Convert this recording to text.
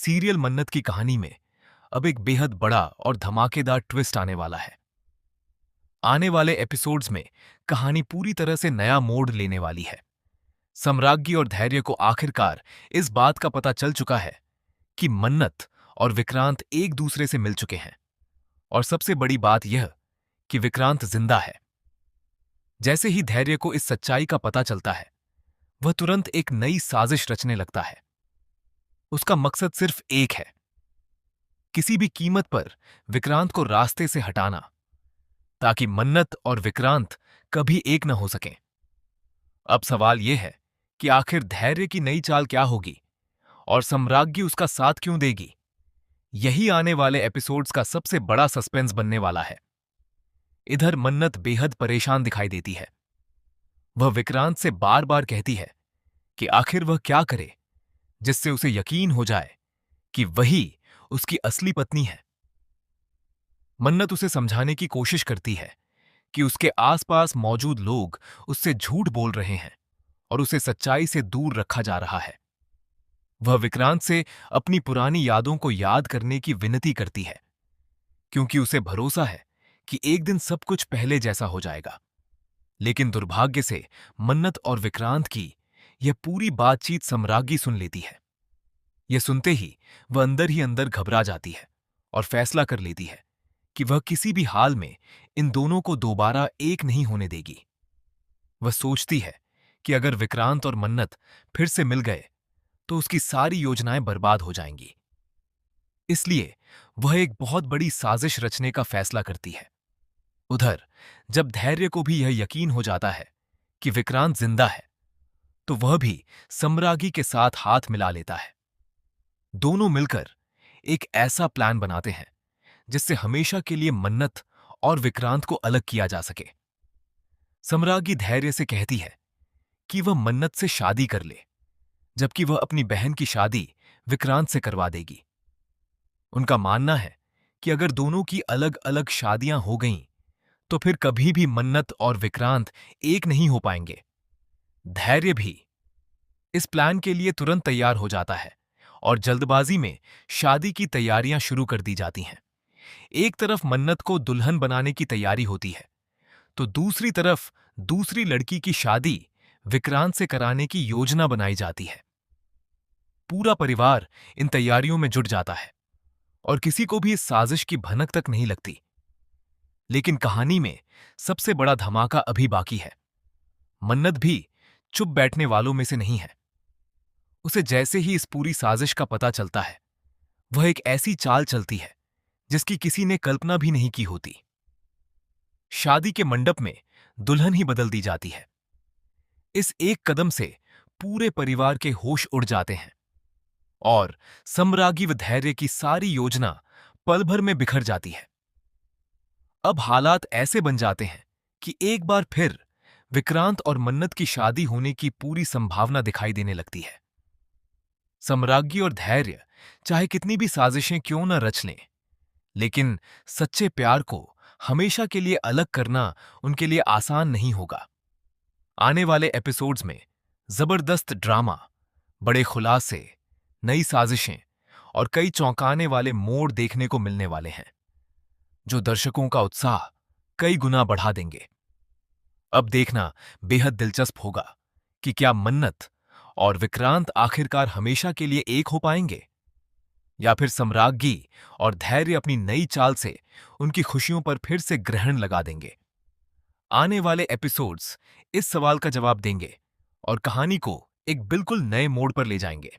Serial मन्नत की कहानी में अब एक बेहद बड़ा और धमाकेदार ट्विस्ट आने वाला है। आने वाले एपिसोड्स में कहानी पूरी तरह से नया मोड़ लेने वाली है। सम्राज्ञी और धैर्य को आखिरकार इस बात का पता चल चुका है कि मन्नत और विक्रांत एक दूसरे से मिल चुके हैं। और सबसे बड़ी बात यह कि विक्रांत जिंदा है। जैसे ही धैर्य को इस सच्चाई का पता चलता है, वह तुरंत एक नई साजिश रचने लगता है। उसका मकसद सिर्फ एक है, किसी भी कीमत पर विक्रांत को रास्ते से हटाना, ताकि मन्नत और विक्रांत कभी एक न हो सकें। अब सवाल यह है कि आखिर धैर्य की नई चाल क्या होगी और सम्राज्ञी उसका साथ क्यों देगी। यही आने वाले एपिसोड्स का सबसे बड़ा सस्पेंस बनने वाला है। इधर मन्नत बेहद परेशान दिखाई देती है। वह विक्रांत से बार बार कहती है कि आखिर वह क्या करे जिससे उसे यकीन हो जाए कि वही उसकी असली पत्नी है। मन्नत उसे समझाने की कोशिश करती है कि उसके आसपास मौजूद लोग उससे झूठ बोल रहे हैं और उसे सच्चाई से दूर रखा जा रहा है। वह विक्रांत से अपनी पुरानी यादों को याद करने की विनती करती है, क्योंकि उसे भरोसा है कि एक दिन सब कुछ पहले जैसा हो जाएगा। लेकिन दुर्भाग्य से मन्नत और विक्रांत की यह पूरी बातचीत सम्राज्ञी सुन लेती है। यह सुनते ही वह अंदर ही अंदर घबरा जाती है और फैसला कर लेती है कि वह किसी भी हाल में इन दोनों को दोबारा एक नहीं होने देगी। वह सोचती है कि अगर विक्रांत और मन्नत फिर से मिल गए तो उसकी सारी योजनाएं बर्बाद हो जाएंगी। इसलिए वह एक बहुत बड़ी साजिश रचने का फैसला करती है। उधर जब धैर्य को भी यह यकीन हो जाता है कि विक्रांत जिंदा है, तो वह भी सम्राज्ञी के साथ हाथ मिला लेता है। दोनों मिलकर एक ऐसा प्लान बनाते हैं जिससे हमेशा के लिए मन्नत और विक्रांत को अलग किया जा सके। सम्राज्ञी धैर्य से कहती है कि वह मन्नत से शादी कर ले, जबकि वह अपनी बहन की शादी विक्रांत से करवा देगी। उनका मानना है कि अगर दोनों की अलग अलग शादियां हो गईं, तो फिर कभी भी मन्नत और विक्रांत एक नहीं हो पाएंगे। धैर्य भी इस प्लान के लिए तुरंत तैयार हो जाता है और जल्दबाजी में शादी की तैयारियां शुरू कर दी जाती हैं। एक तरफ मन्नत को दुल्हन बनाने की तैयारी होती है, तो दूसरी तरफ दूसरी लड़की की शादी विक्रांत से कराने की योजना बनाई जाती है। पूरा परिवार इन तैयारियों में जुट जाता है और किसी को भी इस साजिश की भनक तक नहीं लगती। लेकिन कहानी में सबसे बड़ा धमाका अभी बाकी है। मन्नत भी चुप बैठने वालों में से नहीं है। उसे जैसे ही इस पूरी साजिश का पता चलता है, वह एक ऐसी चाल चलती है जिसकी किसी ने कल्पना भी नहीं की होती। शादी के मंडप में दुल्हन ही बदल दी जाती है। इस एक कदम से पूरे परिवार के होश उड़ जाते हैं और सम्राज्ञी व धैर्य की सारी योजना पल भर में बिखर जाती है। अब हालात ऐसे बन जाते हैं कि एक बार फिर विक्रांत और मन्नत की शादी होने की पूरी संभावना दिखाई देने लगती है। सम्राज्ञी और धैर्य चाहे कितनी भी साजिशें क्यों न रच लें, लेकिन सच्चे प्यार को हमेशा के लिए अलग करना उनके लिए आसान नहीं होगा। आने वाले एपिसोड्स में जबरदस्त ड्रामा, बड़े खुलासे, नई साजिशें और कई चौंकाने वाले मोड़ देखने को मिलने वाले हैं, जो दर्शकों का उत्साह कई गुना बढ़ा देंगे। अब देखना बेहद दिलचस्प होगा कि क्या मन्नत और विक्रांत आखिरकार हमेशा के लिए एक हो पाएंगे, या फिर सम्राज्ञी और धैर्य अपनी नई चाल से उनकी खुशियों पर फिर से ग्रहण लगा देंगे। आने वाले एपिसोड्स इस सवाल का जवाब देंगे और कहानी को एक बिल्कुल नए मोड़ पर ले जाएंगे।